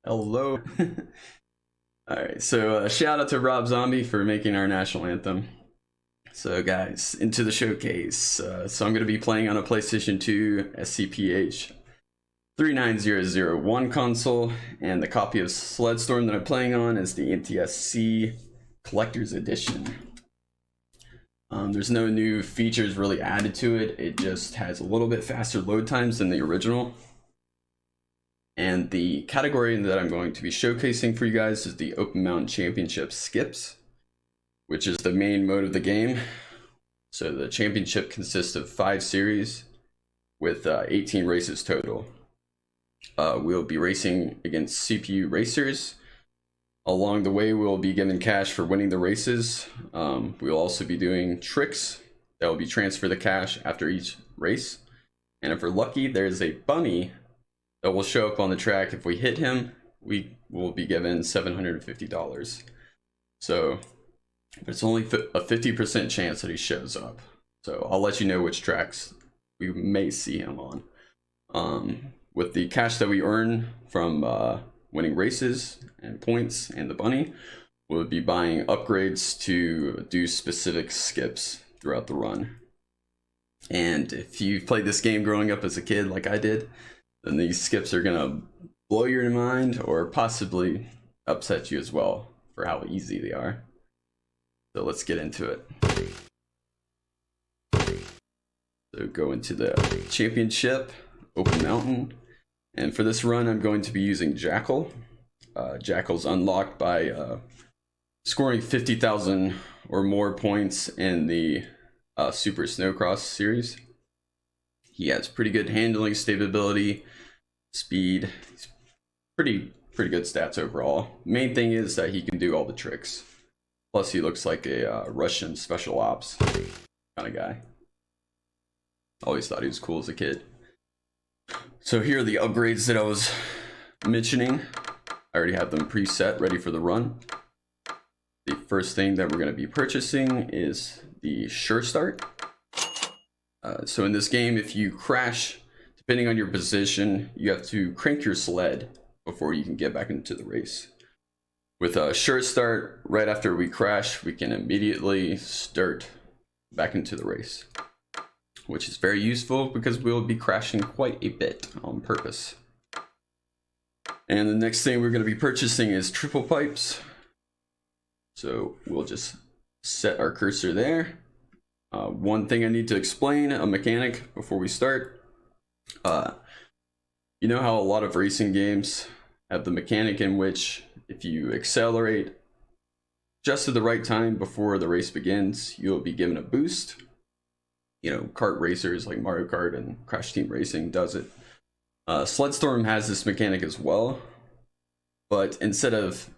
Hello. Alright, so shout out to Rob Zombie for making our national anthem. So guys, into the showcase. So I'm going to be playing on a PlayStation 2 SCPH 39001 console, and the copy of Sled that I'm playing on is the NTSC Collector's Edition. There's no new features really added to it. It just has a little bit faster load times than the original. And the category that I'm going to be showcasing for you guys is the Open Mountain Championship Skips, which is the main mode of the game. So the championship consists of 5 series with 18 races total. We'll be racing against CPU racers. Along the way, we'll be given cash for winning the races. We'll also be doing tricks that will be transfer the cash after each race. And if we're lucky, there's a bunny that will show up on the track. If we hit him, we will be given $750. So it's only a 50% chance that he shows up. So I'll let you know which tracks we may see him on. With the cash that we earn from winning races and points and the bunny, we'll be buying upgrades to do specific skips throughout the run. And if you played this game growing up as a kid like I did, then these skips are gonna blow your mind or possibly upset you as well for how easy they are. So let's get into it. So go into the championship, Open Mountain. And for this run, I'm going to be using Jackal. Jackal's unlocked by scoring 50,000 or more points in the Super Snowcross series. He has pretty good handling, stability, speed. He's pretty good stats overall. Main thing is that he can do all the tricks. Plus he looks like a Russian special ops kind of guy. Always thought he was cool as a kid. So here are the upgrades that I was mentioning. I already have them preset, ready for the run. The first thing that we're going to be purchasing is the Sure Start. So in this game, if you crash, depending on your position, you have to crank your sled before you can get back into the race. With a Sure Start, right after we crash, we can immediately start back into the race, which is very useful because we'll be crashing quite a bit on purpose. And the next thing we're going to be purchasing is triple pipes. So we'll just set our cursor there. One thing I need to explain, a mechanic before we start. You know how a lot of racing games have the mechanic in which if you accelerate just at the right time before the race begins, you'll be given a boost. You know, kart racers like Mario Kart and Crash Team Racing does it. Sledstorm has this mechanic as well, but instead of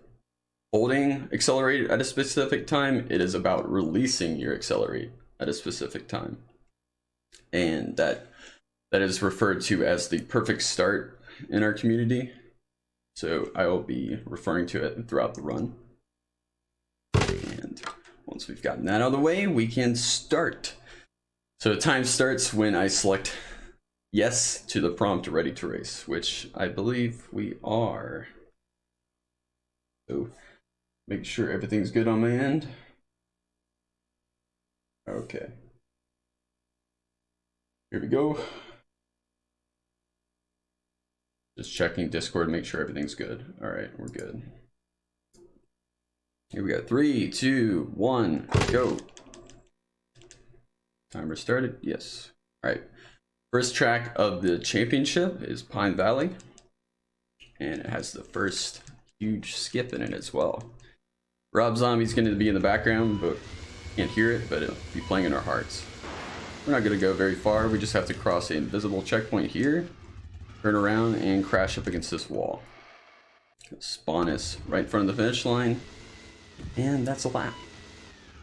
holding accelerate at a specific time, it is about releasing your accelerate at a specific time. And that is referred to as the perfect start in our community. So I will be referring to it throughout the run. And once we've gotten that out of the way, we can start. So time starts when I select yes to the prompt ready to race, which I believe we are. So make sure everything's good on my end. Okay. Here we go. Just checking Discord, make sure everything's good. All right, we're good. Here we go. 3, 2, 1, go. Timer started. Yes. All right. First track of the championship is Pine Valley, and it has the first huge skip in it as well. Rob Zombie's going to be in the background, but can't hear it, but it'll be playing in our hearts. We're not going to go very far. We just have to cross an invisible checkpoint here, turn around, and crash up against this wall. Spawn is right in front of the finish line, and that's a lap.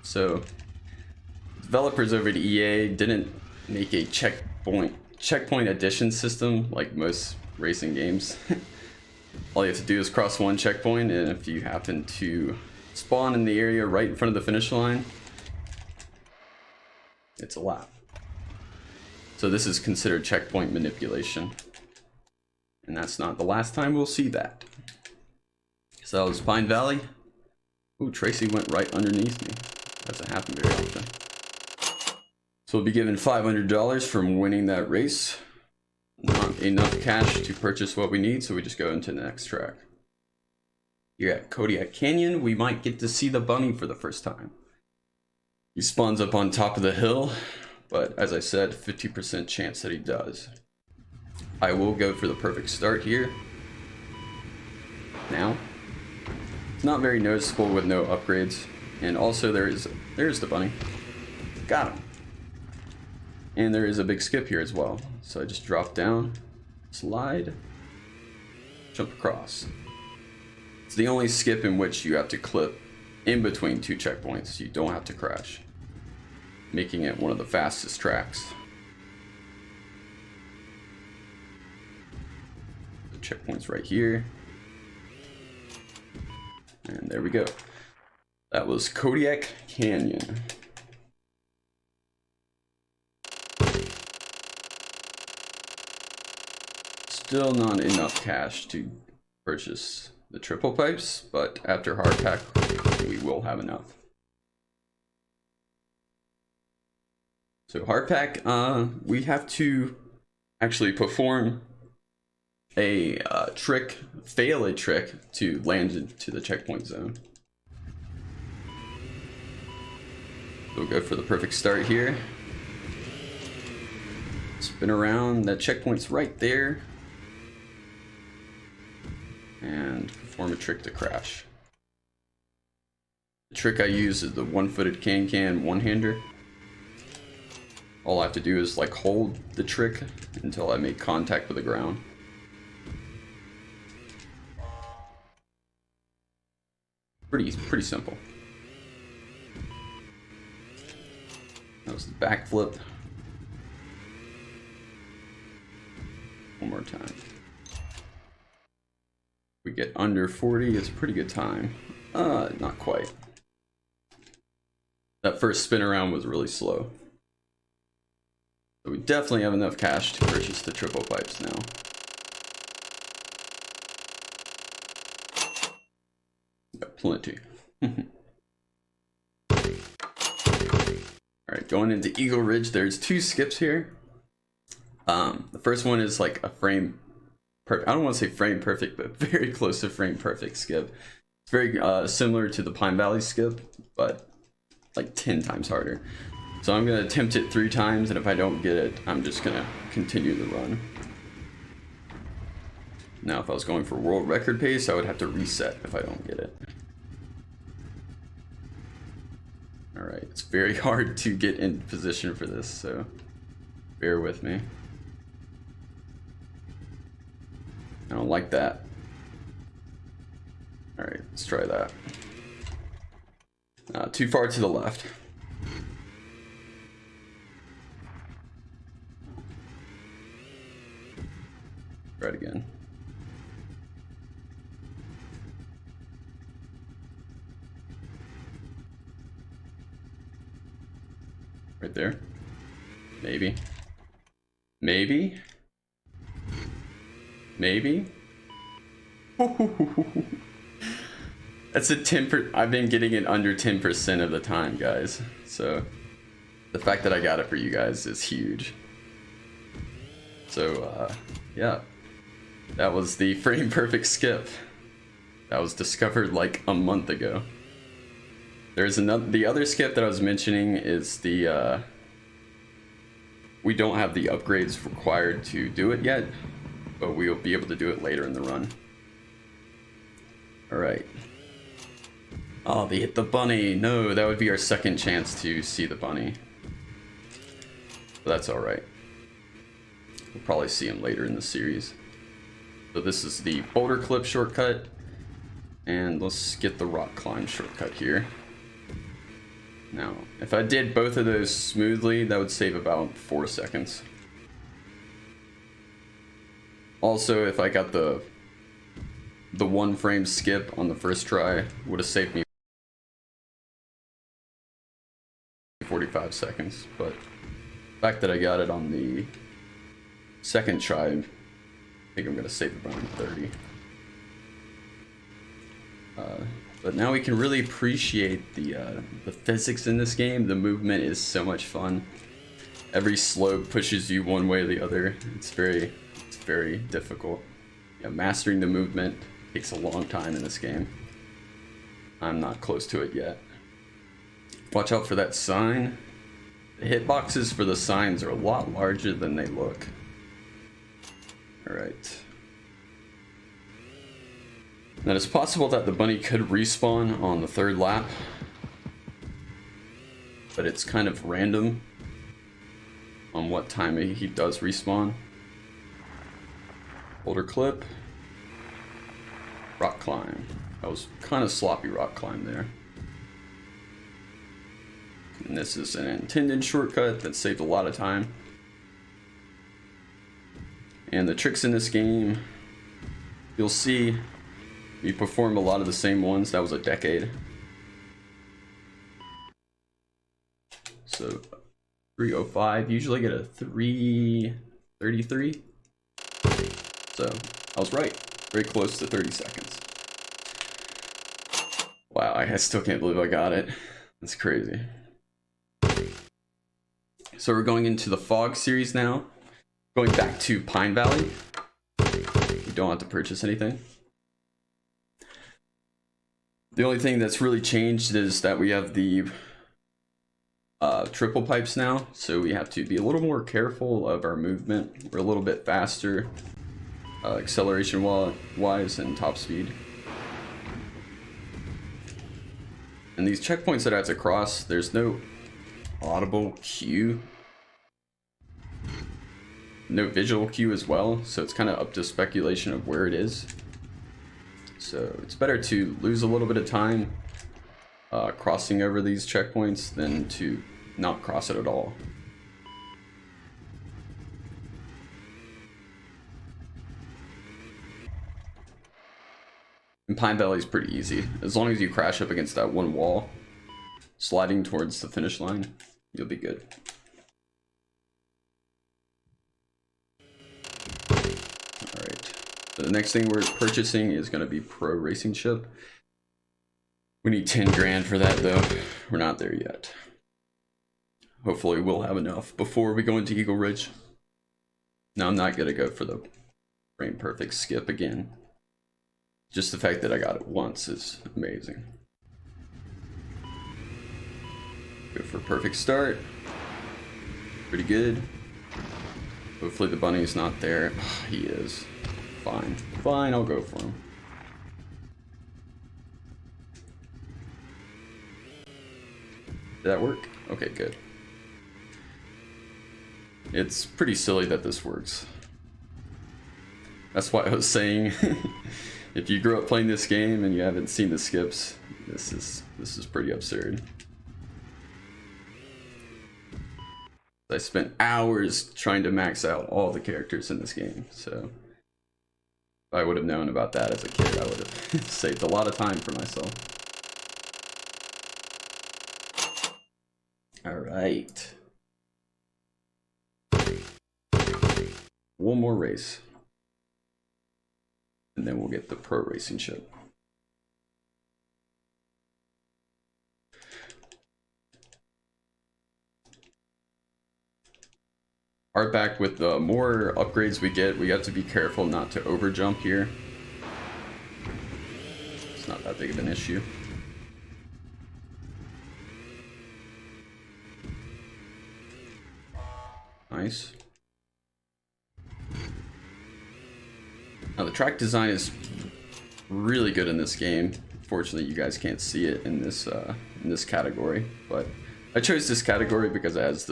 So developers over at EA didn't make a checkpoint addition system like most racing games. All you have to do is cross one checkpoint, and if you happen to spawn in the area right in front of the finish line, it's a lap. So this is considered checkpoint manipulation, and that's not the last time we'll see that. So that was Pine Valley. Ooh, Tracy went right underneath me. Doesn't happen very often. So we'll be given $500 from winning that race. Not enough cash to purchase what we need, so we just go into the next track. Here at Kodiak Canyon, we might get to see the bunny for the first time. He spawns up on top of the hill, but as I said, 50% chance that he does. I will go for the perfect start here. Now. It's not very noticeable with no upgrades. And also there's the bunny. Got him. And there is a big skip here as well. So I just drop down, slide, jump across. It's the only skip in which you have to clip in between two checkpoints. You don't have to crash, making it one of the fastest tracks. The checkpoint's right here. And there we go. That was Kodiak Canyon. Still not enough cash to purchase the triple pipes, but after hard pack, we will have enough. So hard pack, we have to actually perform a trick, fail a trick to land into the checkpoint zone. We'll go for the perfect start here. Spin around, that checkpoint's right there. And perform a trick to crash. The trick I use is the one-footed can one-hander. All I have to do is like hold the trick until I make contact with the ground. Pretty simple. That was the backflip. One more time. We get under 40, it's a pretty good time. Not quite. That first spin around was really slow. So we definitely have enough cash to purchase the triple pipes now. Got plenty. Alright, going into Eagle Ridge, there's two skips here. The first one is like a frame perfect. I don't want to say frame perfect, but very close to frame perfect skip. It's very similar to the Pine Valley skip, but like 10 times harder. So I'm going to attempt it 3 times, and if I don't get it, I'm just going to continue the run. Now, if I was going for world record pace, I would have to reset if I don't get it. Alright, it's very hard to get in position for this, so bear with me. I don't like that. Alright, let's try that. Too far to the left. Try it again. Right there. Maybe. Maybe. Maybe. That's a 10%. I've been getting it under 10% of the time, guys. So the fact that I got it for you guys is huge. So yeah, that was the frame perfect skip. That was discovered like a month ago. There's another. The other skip that I was mentioning is the. We don't have the upgrades required to do it yet, but we'll be able to do it later in the run. All right. Oh, they hit the bunny. No, that would be our second chance to see the bunny. But that's all right. We'll probably see him later in the series. So this is the boulder clip shortcut, and let's get the rock climb shortcut here. Now, if I did both of those smoothly, that would save about 4 seconds. Also, if I got the 1 frame skip on the first try, would have saved me 45 seconds. But the fact that I got it on the second try, I think I'm gonna save around 30. But now we can really appreciate the physics in this game. The movement is so much fun. Every slope pushes you one way or the other. It's very difficult. Yeah, mastering the movement takes a long time in this game. I'm not close to it yet. Watch out for that sign. The hitboxes for the signs are a lot larger than they look. Alright. Now it's possible that the bunny could respawn on the 3rd lap, but it's kind of random on what time he does respawn. Boulder clip. Rock climb. That was kind of sloppy rock climb there. And this is an intended shortcut that saved a lot of time. And the tricks in this game, you'll see we perform a lot of the same ones. That was a decade. So 305, usually get a 333. So I was right, very close to 30 seconds. Wow, I still can't believe I got it. That's crazy. So we're going into the Fog series now. Going back to Pine Valley. You don't have to purchase anything. The only thing that's really changed is that we have the triple pipes now, so we have to be a little more careful of our movement. We're a little bit faster, acceleration wise and top speed. And these checkpoints that I have to cross, there's no audible cue, no visual cue as well, so it's kind of up to speculation of where it is. So it's better to lose a little bit of time crossing over these checkpoints than to not cross it at all. And Pine Valley is pretty easy. As long as you crash up against that one wall, sliding towards the finish line, you'll be good. Alright, so the next thing we're purchasing is going to be Pro Racing Ship. We need 10 grand for that though. We're not there yet. Hopefully we'll have enough before we go into Eagle Ridge. Now I'm not going to go for the frame perfect skip again. Just the fact that I got it once is amazing. Go for a perfect start. Pretty good. Hopefully the bunny's not there. He is. Fine. Fine, I'll go for him. Did that work? Okay, good. It's pretty silly that this works. That's why I was saying, if you grew up playing this game and you haven't seen the skips, this is pretty absurd. I spent hours trying to max out all the characters in this game, so if I would have known about that as a kid, I would have saved a lot of time for myself. All right. One more race. And then we'll get the Pro Racing Ship. Artback, with the more upgrades we get, we have to be careful not to overjump here. It's not that big of an issue. Nice. Now the track design is really good in this game. Fortunately, you guys can't see it in this category, but I chose this category because it has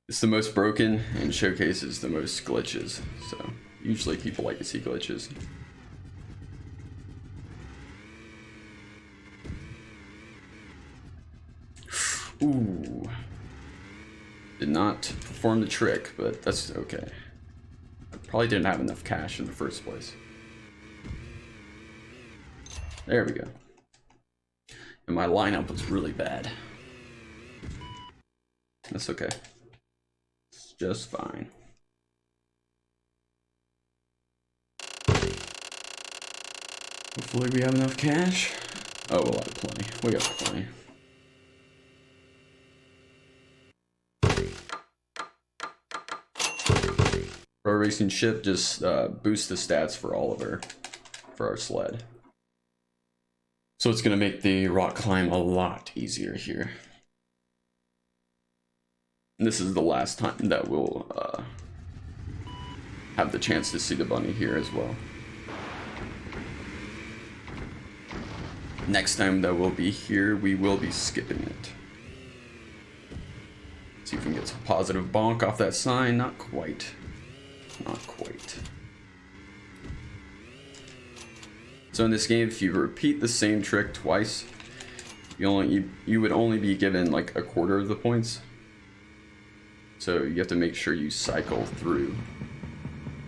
it's the most broken and showcases the most glitches. So usually people like to see glitches. Ooh. Did not perform the trick, but that's okay. I probably didn't have enough cash in the first place. There we go. And my lineup was really bad. That's okay. It's just fine. Hopefully we have enough cash. Oh, we'll have plenty. We got plenty. Pro racing ship just boosts the stats for all of our sled. So it's gonna make the rock climb a lot easier here. And this is the last time that we'll have the chance to see the bunny here as well. Next time that we'll be here, we will be skipping it. See if we can get some positive bonk off that sign. Not quite. Not quite. So in this game, if you repeat the same trick twice, you would only be given like a quarter of the points. So you have to make sure you cycle through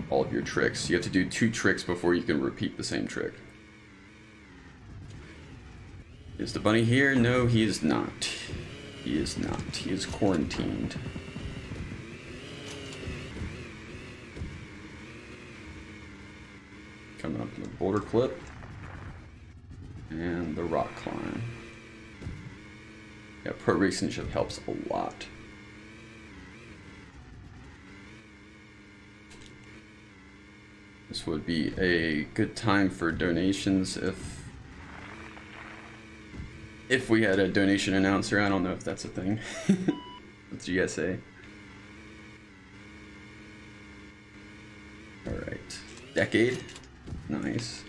all of your tricks. You have to do 2 tricks before you can repeat the same trick. Is the bunny here? No, he is not. He is not. He is quarantined. Coming up in the boulder clip. And the rock climb. Yeah, pro racing ship helps a lot. This would be a good time for donations if we had a donation announcer. I don't know if that's a thing with GSA. Alright. Decade. Nice.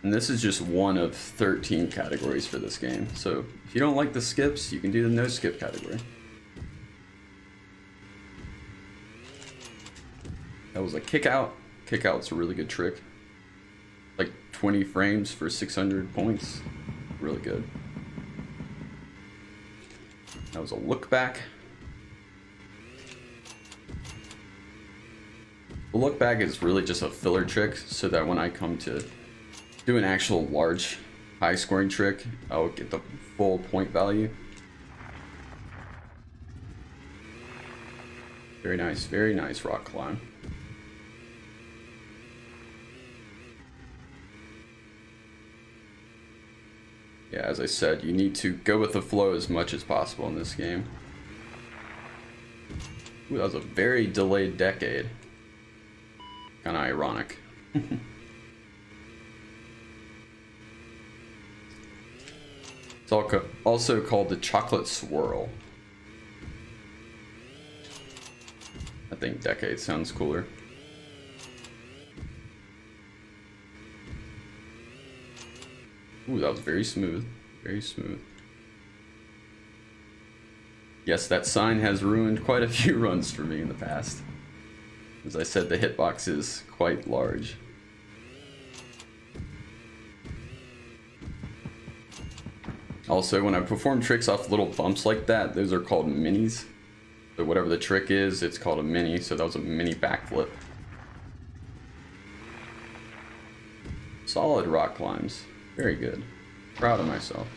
And this is just one of 13 categories for this game. So if you don't like the skips, you can do the no skip category. That was a kick out. Kick out's a really good trick. Like 20 frames for 600 points. Really good. That was a look back. The look back is really just a filler trick so that when I come to do an actual large high scoring trick, I'll get the full point value. Very nice rock climb. Yeah, as I said, you need to go with the flow as much as possible in this game. Ooh, that was a very delayed decade. Kind of ironic. It's also called the chocolate swirl. I think decade sounds cooler. Ooh, that was very smooth. Very smooth. Yes, that sign has ruined quite a few runs for me in the past. As I said, the hitbox is quite large. Also, when I perform tricks off little bumps like that, those are called minis. So whatever the trick is, it's called a mini. So that was a mini backflip. Solid rock climbs. Very good. Proud of myself.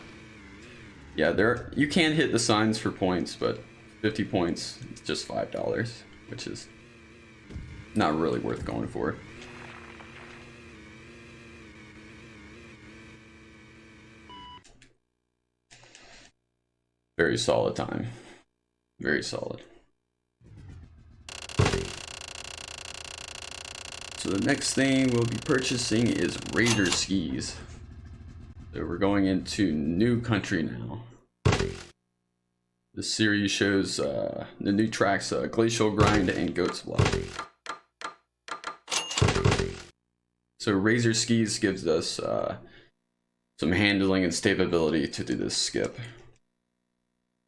Yeah, you can hit the signs for points, but 50 points, it's just $5, which is not really worth going for. Very solid time. Very solid. So the next thing we'll be purchasing is Razor skis. So we're going into new country now. This series shows the new tracks Glacial Grind and Goat's Block. So Razor skis gives us some handling and stability to do this skip.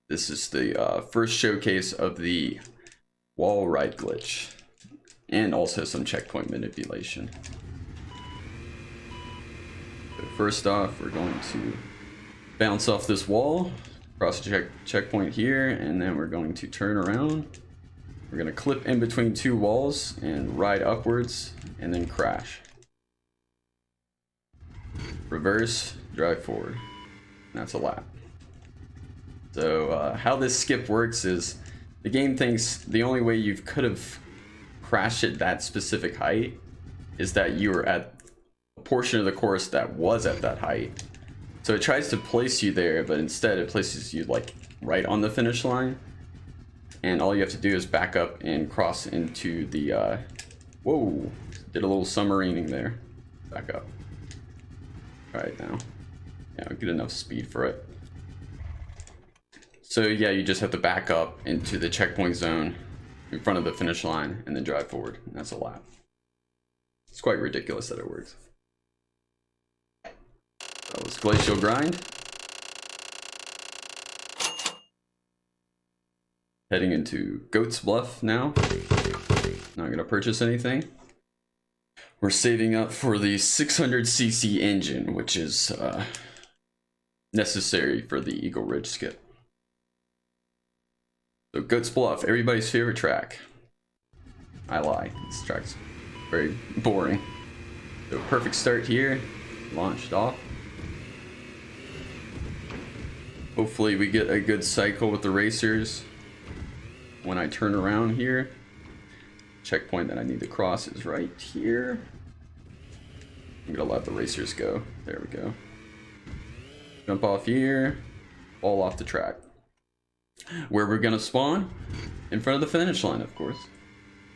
This is the first showcase of the wall ride glitch, and also some checkpoint manipulation. So first off, we're going to bounce off this wall, cross a checkpoint here, and then we're going to turn around. We're going to clip in between 2 walls and ride upwards, and then crash. Reverse, drive forward. And that's a lap. So how this skip works is the game thinks the only way you could have crashed at that specific height is that you were at a portion of the course that was at that height. So it tries to place you there, but instead it places you like right on the finish line. And all you have to do is back up and cross into the, whoa, did a little submarining there. Back up. Try it now. Yeah, get enough speed for it. So yeah, you just have to back up into the checkpoint zone in front of the finish line and then drive forward. And that's a lap. It's quite ridiculous that it works. That was Glacial Grind. Heading into Goat's Bluff now. Not gonna purchase anything. We're saving up for the 600cc engine, which is necessary for the Eagle Ridge skip. So Goat's Bluff, everybody's favorite track. I lie, this track's very boring. So perfect start here, launched off. Hopefully we get a good cycle with the racers. When I turn around here, checkpoint that I need to cross is right here. I'm gonna let the racers go. There we go. Jump off here, fall off the track. Where we're gonna spawn? In front of the finish line, of course.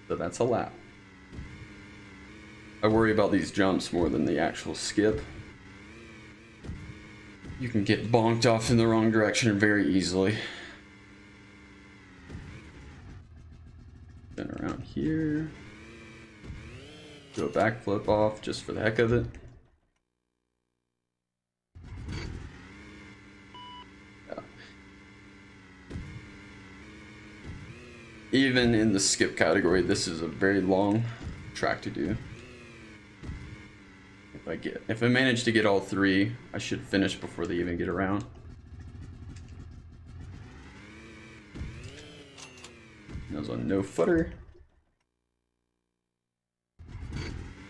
So that's a lap. I worry about these jumps more than the actual skip. You can get bonked off in the wrong direction very easily. Then around here. Do a backflip off just for the heck of it. Yeah. Even in the skip category, this is a very long track to do. If I manage to get all three, I should finish before they even get around. That was on no footer.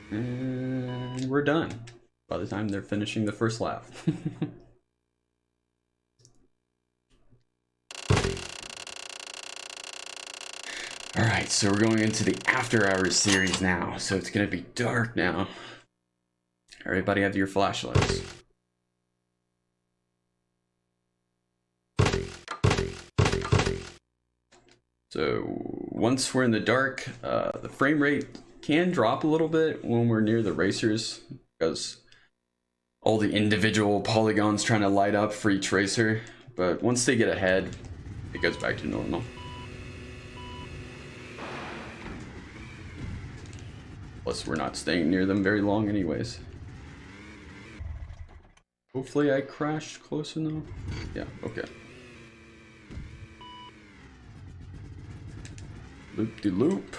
And we're done by the time they're finishing the first lap. Alright, so we're going into the after hours series now. So it's gonna be dark now. Everybody have your flashlights. So once we're in the dark, the frame rate can drop a little bit when we're near the racers because all the individual polygons trying to light up for each racer. But once they get ahead, it goes back to normal. Plus we're not staying near them very long anyways. Hopefully I crashed close enough. Yeah, okay. Loop-de-loop.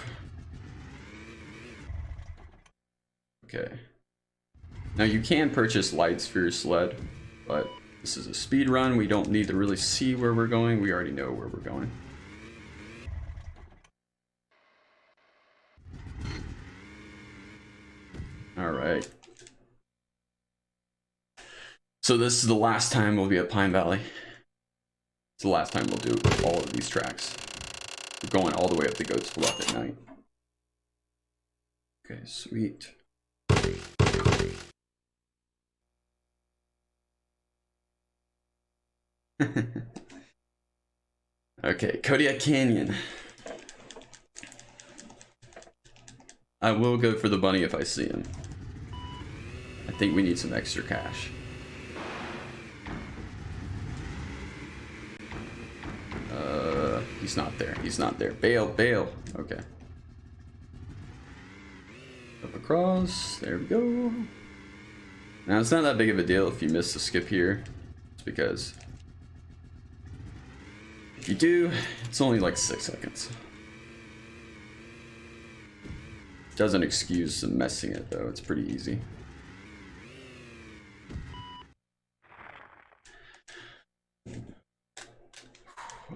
Okay. Now you can purchase lights for your sled, but this is a speed run. We don't need to really see where we're going. We already know where we're going. All right. So this is the last time we'll be at Pine Valley. It's the last time we'll do all of these tracks. We're going all the way up to Goat's Bluff at night. Okay, sweet. Okay, Kodiak Canyon. I will go for the bunny if I see him. I think we need some extra cash. He's not there. He's not there. Bail, bail. Okay. Up across. There we go. Now, it's not that big of a deal if you miss the skip here. It's because if you do, it's only like 6 seconds. Doesn't excuse some messing it though. It's pretty easy.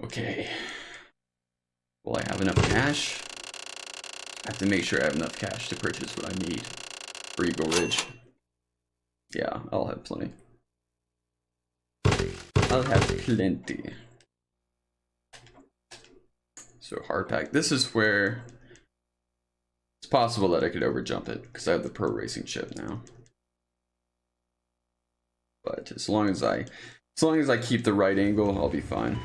Okay. Will I have enough cash? I have to make sure I have enough cash to purchase what I need for Eagle Ridge. Yeah, I'll have plenty. I'll have plenty. So hardpack. This is where it's possible that I could overjump it because I have the pro racing chip now. but as long as I keep the right angle, I'll be fine.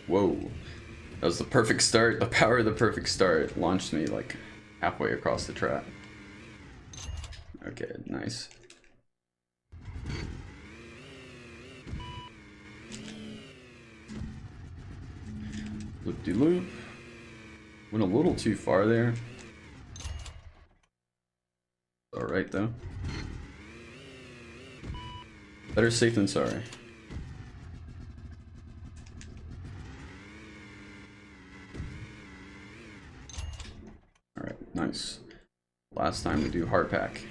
Whoa, that was the perfect start. The power of the perfect start launched me like halfway across the track. Okay, nice. Loop-de-loop. Went a little too far there. Alright though. Better safe than sorry. Alright, nice. Last time we do hard pack.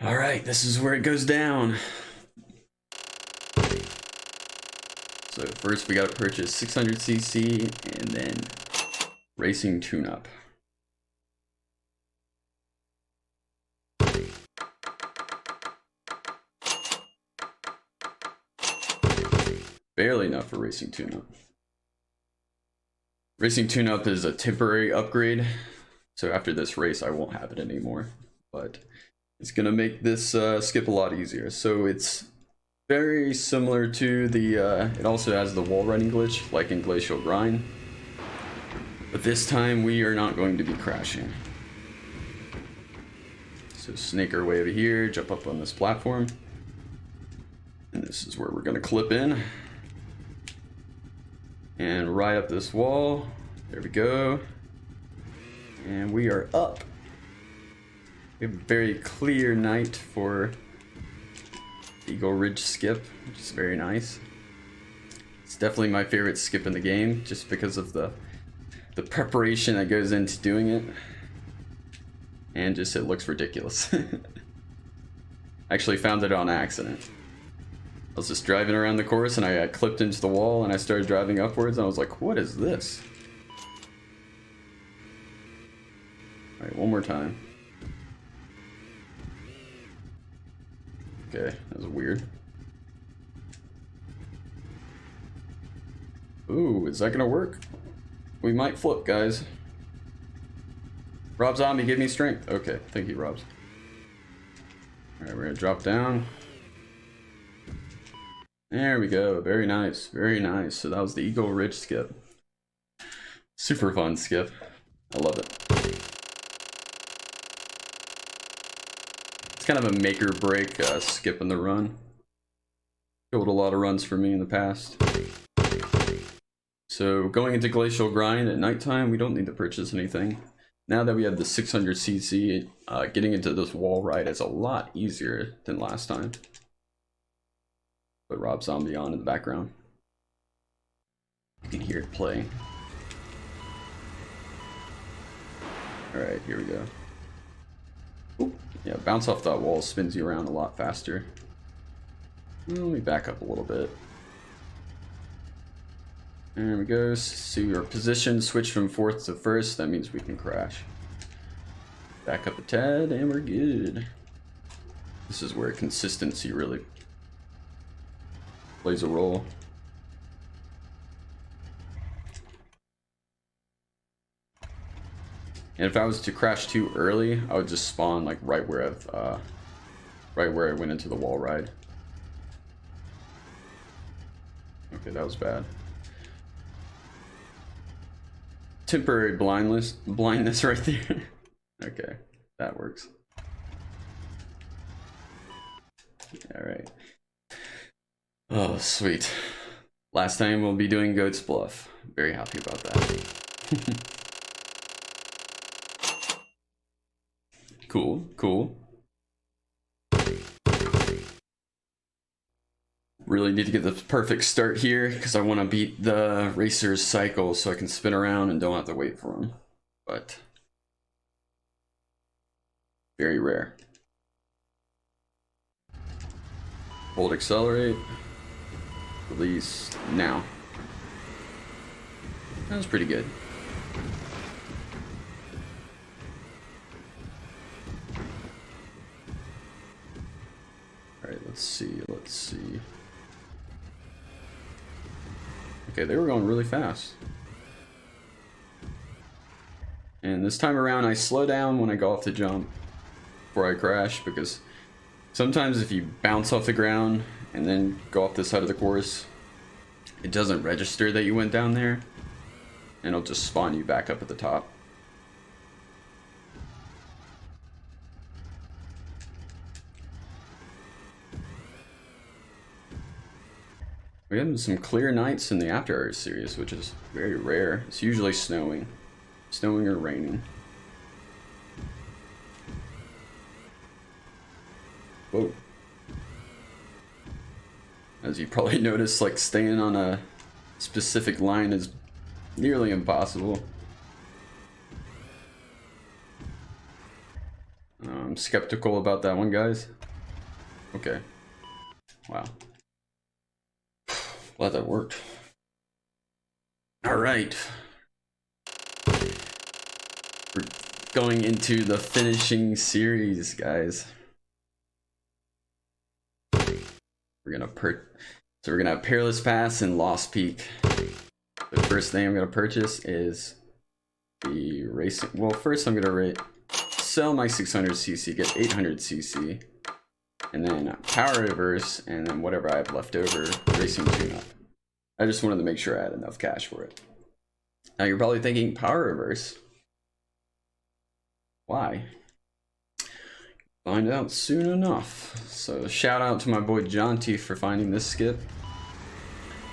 Alright, this is where it goes down. So first we gotta purchase 600cc and then racing tune-up. Barely enough for racing tune-up. Racing tune-up is a temporary upgrade, so after this race I won't have it anymore, but it's gonna make this skip a lot easier. So it's very similar to the, it also has the wall running glitch, like in Glacial Grind. But this time we are not going to be crashing. So snake our way over here, jump up on this platform. And this is where we're gonna clip in. And ride up this wall. There we go. And we are up. We have a very clear night for Eagle Ridge skip, which is very nice. It's definitely my favorite skip in the game, just because of the preparation that goes into doing it, and just it looks ridiculous. I actually found it on accident. I was just driving around the course and I got clipped into the wall and I started driving upwards and I was like, what is this? Alright, one more time. Okay, that was weird. Ooh, is that gonna work? We might flip, guys. Rob Zombie, give me strength. Okay, thank you, Robs. Alright, we're gonna drop down. There we go, very nice, very nice. So that was the Eagle Ridge skip. Super fun skip. I love it. It's kind of a make or break skip in the run. Killed a lot of runs for me in the past. So going into Glacial Grind at nighttime, we don't need to purchase anything. Now that we have the 600cc, getting into this wall ride is a lot easier than last time. Put Rob Zombie on in the background. You can hear it play. Alright, here we go. Oop. Yeah, bounce off that wall spins you around a lot faster. Let me back up a little bit. There we go. So your position switch from fourth to first. That means we can crash. Back up a tad and we're good. This is where consistency really plays a role. And if I was to crash too early, I would just spawn like right where I went into the wall ride. Okay, that was bad. Temporary blindness right there. Okay, that works. All right. Oh, sweet. Last time we'll be doing Goat's Bluff. Very happy about that. Cool, cool. Really need to get the perfect start here because I want to beat the racer's cycle so I can spin around and don't have to wait for him. But very rare. Hold accelerate. Release now. That was pretty good. Alright, let's see, let's see. Okay, they were going really fast. And this time around, I slow down when I go off the jump before I crash, because sometimes if you bounce off the ground and then go off the side of the course, it doesn't register that you went down there, and it'll just spawn you back up at the top. We're getting some clear nights in the After Hours series, which is very rare. It's usually snowing or raining. Whoa. As you probably noticed, like, staying on a specific line is nearly impossible. I'm skeptical about that one, guys. Okay. Wow. Glad that worked. All right. We're going into the finishing series, guys. We're gonna have Perilous Pass and Lost Peak. The first thing I'm gonna purchase is the racing. Well, first I'm gonna sell my 600cc, get 800cc, and then Power Reverse, and then whatever I have left over, Racing Tune-Up. I just wanted to make sure I had enough cash for it. Now you're probably thinking, Power Reverse? Why? Find out soon enough. So shout out to my boy Jonty for finding this skip.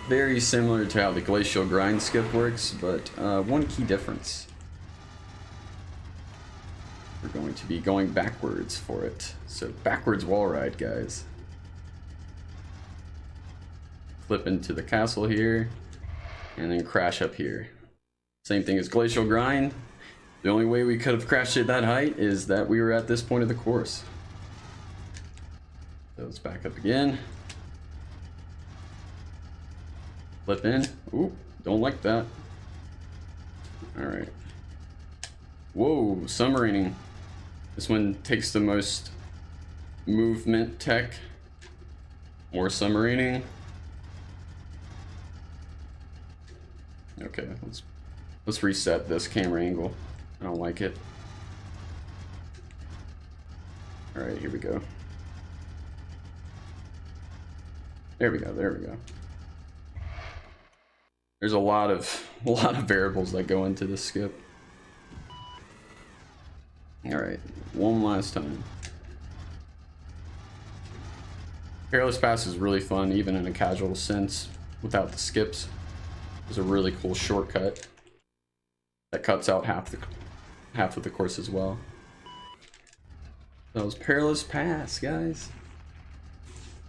Very similar to how the Glacial Grind skip works, but one key difference. We're going to be going backwards for it. So backwards wall ride, guys. Flip into the castle here, and then crash up here. Same thing as Glacial Grind. The only way we could have crashed at that height is that we were at this point of the course. So let's back up again. Flip in. Ooh, don't like that. Alright. Whoa, submarining. This one takes the most movement tech. More submarining. Okay, let's reset this camera angle. I don't like it. All right, here we go. There we go. There we go. There's a lot of variables that go into this skip. All right, one last time. Perilous Pass is really fun, even in a casual sense, without the skips. It's a really cool shortcut that cuts out half of the course as well. That was Perilous Pass, guys.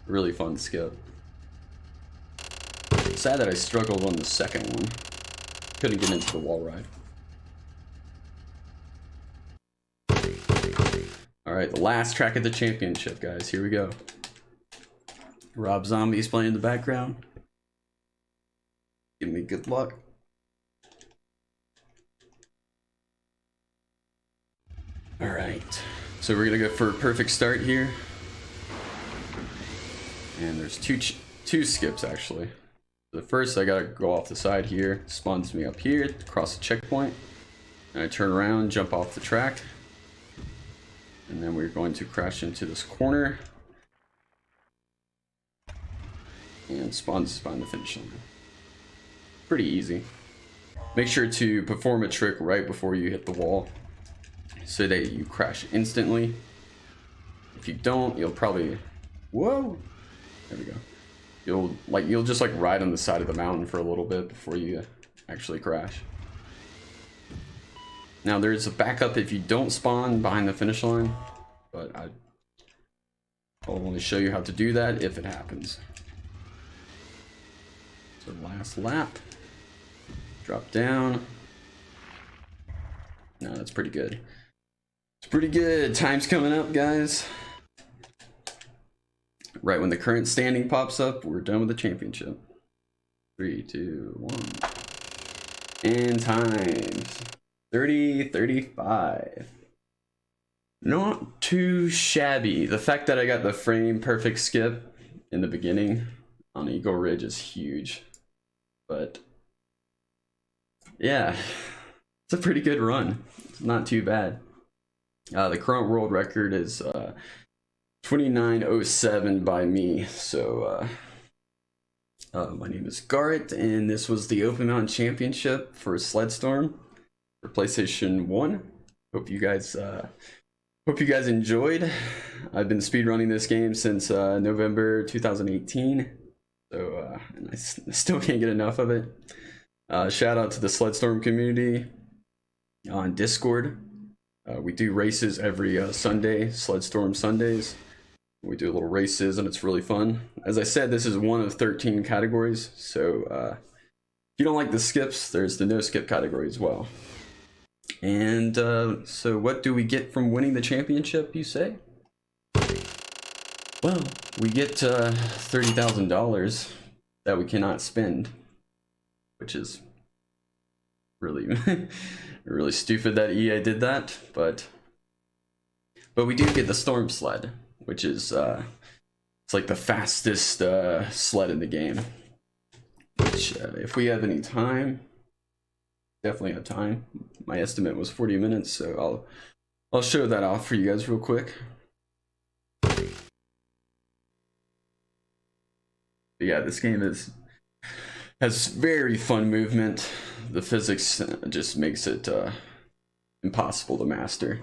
Really fun skip. Sad that I struggled on the second one. Couldn't get into the wall ride. Alright, the last track of the championship, guys. Here we go. Rob Zombie's playing in the background. Give me good luck. Alright, so we're gonna go for a perfect start here. And there's two skips actually. The first, I gotta go off the side here, spawns me up here, across the checkpoint. And I turn around, jump off the track. And then we're going to crash into this corner. And spawns behind the finish line. Pretty easy. Make sure to perform a trick right before you hit the wall, so that you crash instantly. If you don't, you'll probably, whoa, there we go. You'll just like ride on the side of the mountain for a little bit before you actually crash. Now there's a backup if you don't spawn behind the finish line, but I'll only show you how to do that if it happens. So last lap, drop down. No, that's pretty good. It's pretty good. Time's coming up, guys. Right when the current standing pops up, we're done with the championship. 3, 2, 1. And times 30:35. Not too shabby. The fact that I got the frame perfect skip in the beginning on Eagle Ridge is huge. But yeah, it's a pretty good run. not too bad. The current world record is 29:07 by me. So my name is Gawrit, and this was the Open Mountain Championship for Sledstorm for PlayStation 1. Hope you guys enjoyed. I've been speedrunning this game since November 2018, so and I still can't get enough of it. Shout out to the Sledstorm community on Discord. We do races every Sunday, Sledstorm Sundays. We do little races and it's really fun. As I said, this is one of 13 categories, so if you don't like the skips, there's the no skip category as well. And so what do we get from winning the championship, you say? Well, we get $30,000 that we cannot spend, which is really really stupid that EA did that, but we do get the Storm Sled, which is it's like the fastest sled in the game, which if we have any time, definitely have time. My estimate was 40 minutes, so I'll show that off for you guys real quick. But yeah, this game has very fun movement. The physics just makes it impossible to master,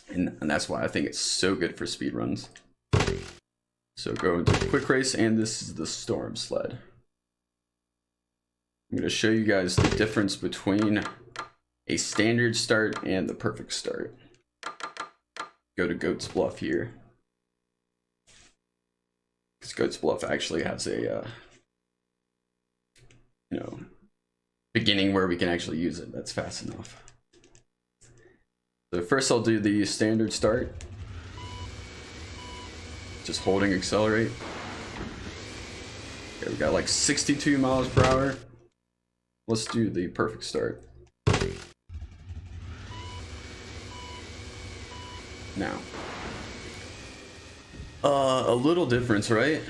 and that's why I think it's so good for speedruns. So go into quick race, and this is the Storm Sled. I'm going to show you guys the difference between a standard start and the perfect start. Go to Goat's Bluff here, because Goat's Bluff actually has a beginning where we can actually use it. That's fast enough. So first I'll do the standard start, just holding accelerate. Okay, we got like 62 miles per hour. Let's do the perfect start. Now, a little difference, right?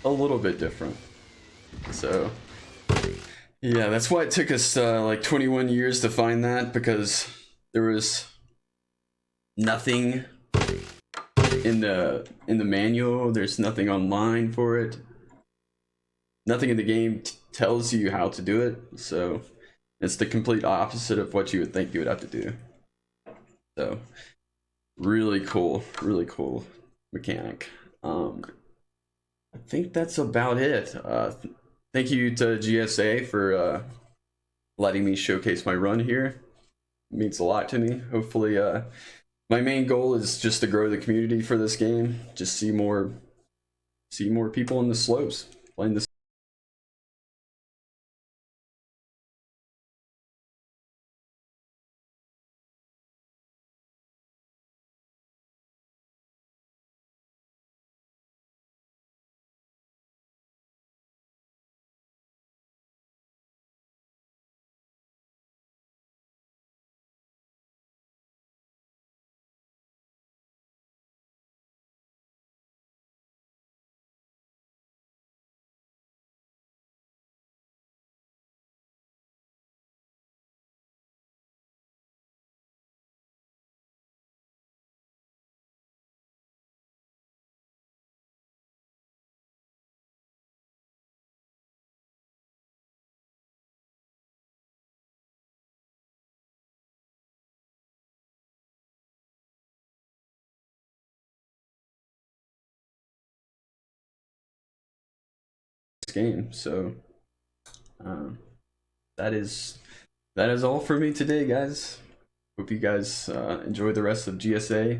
A little bit different. So yeah, that's why it took us like 21 years to find that, because there was nothing in the manual. There's nothing online for it. Nothing in the game tells you how to do it. So it's the complete opposite of what you would think you would have to do. So really cool mechanic. I think that's about it. Thank you to GSA for letting me showcase my run here. It means a lot to me. Hopefully, my main goal is just to grow the community for this game. Just see more people in the slopes playing this game. So that is all for me today, guys. Hope you guys enjoy the rest of GSA.